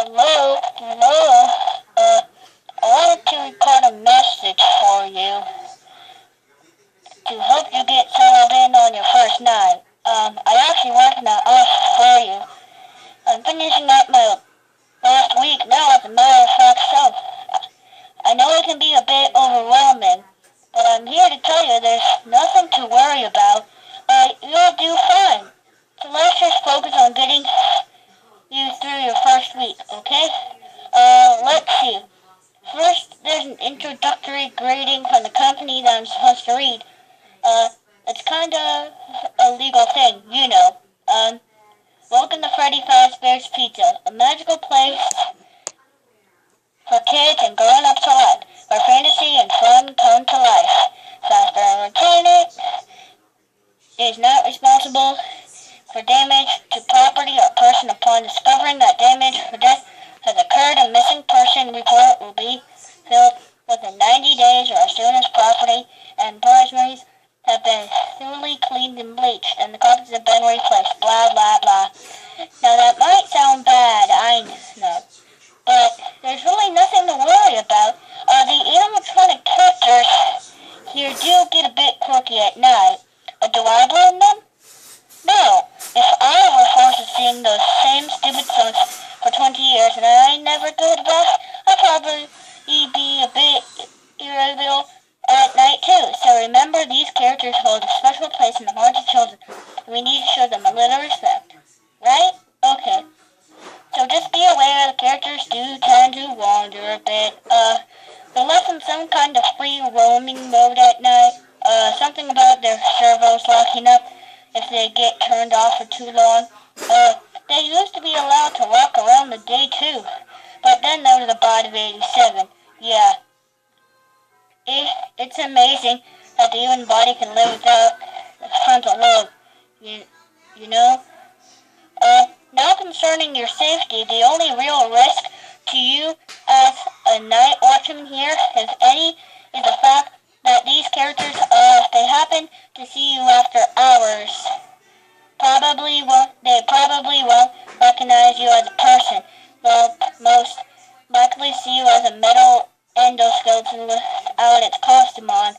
Hello? I wanted to record a message for you to help you get settled in on your first night. I actually worked that off for you. I'm finishing up my last week now, as a matter of fact, so I know it can be a bit overwhelming, but I'm here to tell you there's nothing to worry about. You'll do fine. So let's just focus on getting you through your first week, okay? Let's see. First, there's an introductory greeting from the company that I'm supposed to read. It's kind of a legal thing, you know. Welcome to Freddy Fazbear's Pizza, a magical place for kids and grown-ups alike, where fantasy and fun come to life. Fazbear Entertainment is not responsible for damage to property or person upon discovering that damage or death has occurred. A missing person report will be filled within 90 days or as soon as property and primaries have been thoroughly cleaned and bleached and the carpets have been replaced. Blah, blah, blah. Now that might sound bad, I know, but there's really nothing to worry about. The animatronic characters here do get a bit quirky at night. Do I blame them? No. If I were forced to sing those same stupid songs for 20 years and I never go to bed, I'd probably be a bit irritable at night too. So remember, these characters hold a special place in the hearts of children. We need to show them a little respect. Right? Okay. So just be aware the characters do tend to wander a bit. They're left in some kind of free roaming mode at night. Something about their servos locking up if they get turned off for too long. They used to be allowed to walk around the day too, but then there was the bite of 87. Yeah. It's amazing that the human body can live without the frontal lobe. You know? Now concerning your safety, the only real risk to you as a night watchman here, if any, is the fact that these characters, if they happen to see you after hours, they probably won't recognize you as a person. They'll most likely see you as a metal endoskeleton without its costume on.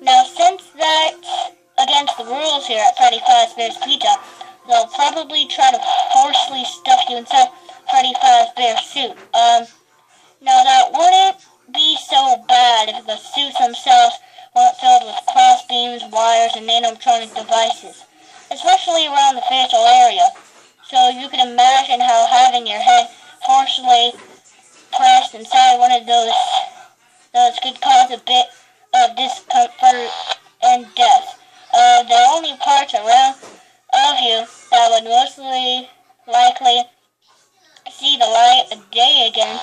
Now, since that's against the rules here at Freddy Fazbear's Pizza, they'll probably try to forcefully stuff you inside Freddy Fazbear's suit. Now that wouldn't be so bad if the suits themselves weren't filled with cross beams, wires, and animatronic devices, especially around the facial area. So you can imagine how having your head forcefully pressed inside one of those could cause a bit of discomfort and death. The only parts around of you that would mostly likely see the light of day again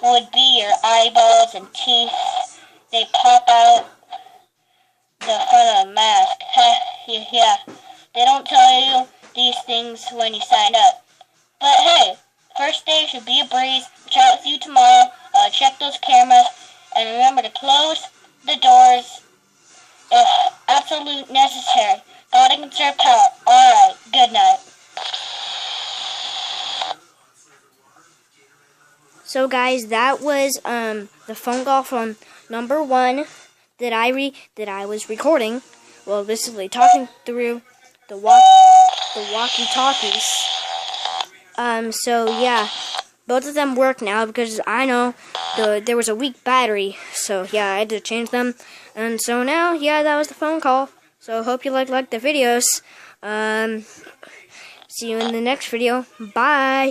would be your eyeballs and teeth. They pop out the front of the mask. Yeah, they don't tell you these things when you sign up. But hey, first day should be a breeze. Chat with you tomorrow. Check those cameras. And remember to close the doors if absolute necessary. Gotta conserve power. Alright, good night. So guys, that was the phone call from number 1 that I was recording. Well, basically talking through the walkie-talkies. So yeah, both of them work now because I know there was a weak battery. So yeah, I had to change them. And so now, yeah, that was the phone call. So hope you liked the videos. See you in the next video. Bye.